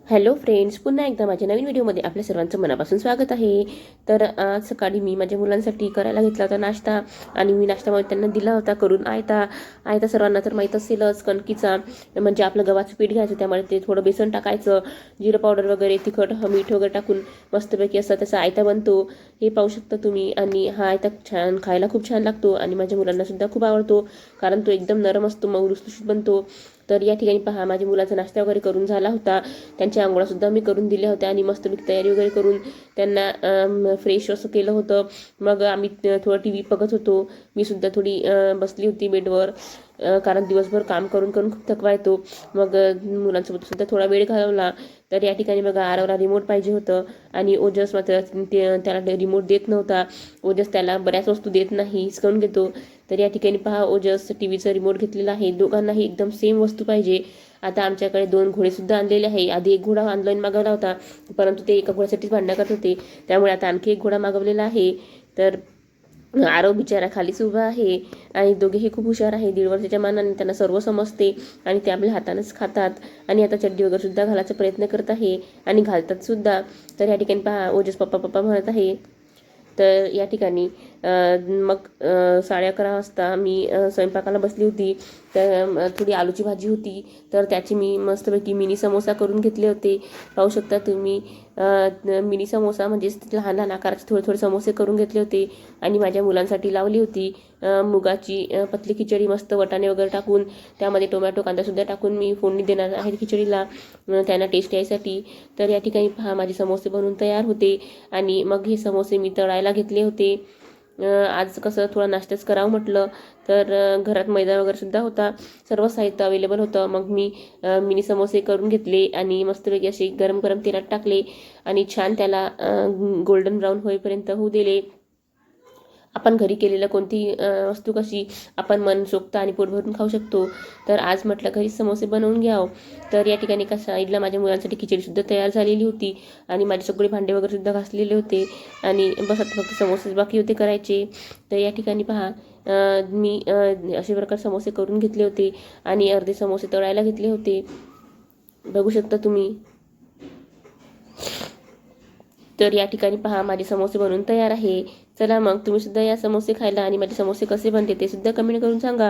Hello friends, पुन्हा एकदा माझ्या नवीन व्हिडिओमध्ये आपल्या सर्वांचं मनापासून स्वागत आहे. तर आज सकाळी मी माझ्या मुलांसाठी करायला घेतला होता नाश्ता आणि मी नाश्त्यामध्ये त्यांना दिला होता करून आयता सर्वांना तर माहीत असेलच, कणकीचा म्हणजे आपलं गव्हाचं पीठ घ्यायचं, त्यामुळे ते थोडं बेसन टाकायचं, जिरं पावडर वगैरे, तिखट मीठ वगैरे टाकून मस्तपैकी असं त्याचा आयता बनतो. हे पाहू शकता तुम्ही. आणि हा आयता छान खायला खूप छान लागतो आणि माझ्या मुलांना सुद्धा खूप आवडतो, कारण तो एकदम नरम असतो, मऊ लुसलुशीत बनतो. तर या ठिकाणी पहा, माझ्या मुलाचा नाश्ता वगैरे करून झाला होता. त्यांच्या आंघोळासुद्धा मी करून दिल्या होत्या आणि मस्तपैकी तयारी वगैरे करून त्यांना फ्रेश असं केलं होतं. मग आम्ही थोडं टी व्ही बघत होतो. मी सुद्धा थोडी बसली होती बेडवर, कारण दिवसभर काम करून करून खूप थकवा येतो. मग मुलांसोबत सुद्धा थोडा वेळ घालवला. तर या ठिकाणी बघा, आरवला रिमोट पाहिजे होतं आणि ओजस मात्र त्याला रिमोट देत नव्हता. ओजस त्याला बऱ्याच वस्तू देत नाही, हिसकावून घेतो. तर या ठिकाणी पहा, ओजस टीव्हीचं रिमोट घेतलेला आहे. दोघांनाही एकदम सेम वस्तू पाहिजे. आता आमच्याकडे 2 घोडेसुद्धा आणलेले आहे. आधी एक घोडा ऑनलाईन मागवला होता, परंतु ते एका घोड्यासाठीच भांडणं करत होते, त्यामुळे आता आणखी एक घोडा मागवलेला आहे. तर आरव बिचारा खालीच उभा आहे आणि दोघेही खूप हुशार आहे. 1.5 वर्षाच्या मानाने त्यांना सर्व समजते आणि ते आपल्या हातानेच खातात. आणि आता चड्डी वगैरे सुद्धा घालायचा प्रयत्न करत आहे आणि घालतात सुद्धा. तर या ठिकाणी पहा, ओजस पप्पा पप्पा म्हणत आहे. तर या ठिकाणी मग 11:30 वाजता मी स्वयंपाकाला बसली होती. तर थोडी आलूची भाजी होती, तर त्याची मी मस्तपैकी मिनी समोसा करून घेतले होते. पाहू शकता तुम्ही. मिनी समोसा म्हणजेच लहान लहान आकाराचे थोडे थोडे समोसे करून घेतले होते आणि माझ्या मुलांसाठी लावली होती मुगाची पतली खिचडी, मस्त वटाणे वगैरे टाकून, त्यामध्ये टोमॅटो कांदासुद्धा टाकून मी फोडणी देणार आहे खिचडीला, त्यांना टेस्ट यायसाठी. तर या ठिकाणी पहा, माझे समोसे बनवून तयार होते आणि मग हे समोसे मी तळायला घेतले होते. आज कसं थोडं नाश्ताच करावं म्हटलं, तर घरात मैदा वगैरे सुद्धा होता, सर्व साहित्य अवेलेबल होतं. मग मी मिनी समोसे करून घेतले आणि मस्तपैकी असे गरम गरम तेलात टाकले आणि छान त्याला गोल्डन ब्राऊन होईपर्यंत होऊ दिले. आपण घरी केलेलं कोणती वस्तू कशी आपण मनसोक्त आणि पोट भरून खाऊ शकतो. तर आज म्हटलं घरी समोसे बनवून घ्यावं. तर या ठिकाणी एका साईडला माझ्या मुलांसाठी खिचडीसुद्धा तयार झालेली होती आणि माझे सगळे भांडे वगैरे सुद्धा घासलेले होते आणि बस आता फक्त समोसेच बाकी होते करायचे. तर या ठिकाणी पहा, मी अशा प्रकारे समोसे करून घेतले होते आणि अर्धे समोसे तळायला घेतले होते, बघू शकता तुम्ही. तर या ठिकाणी पहा, माझे समोसे बनवून तयार आहे. चला मग तुम्ही सुद्धा या समोसे खायला आणि माझे समोसे कसे बनते ते सुद्धा कमेंट करून सांगा.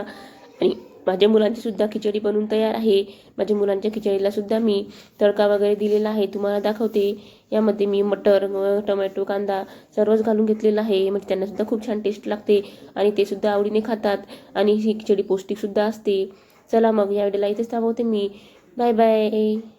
आणि माझ्या मुलांची सुद्धा खिचडी बनवून तयार आहे. माझ्या मुलांच्या खिचडीला सुद्धा मी तडका वगैरे दिलेला आहे, तुम्हाला दाखवते. यामध्ये मी मटर, टोमॅटो, कांदा सर्वच घालून घेतलेला आहे, म्हणजे त्यांना सुद्धा खूप छान टेस्ट लागते आणि ते सुद्धा आवडीने खातात आणि ही खिचडी पौष्टिक सुद्धा असते. चला मग या व्हिडिओला इथेच थांबवते मी. Bye bye.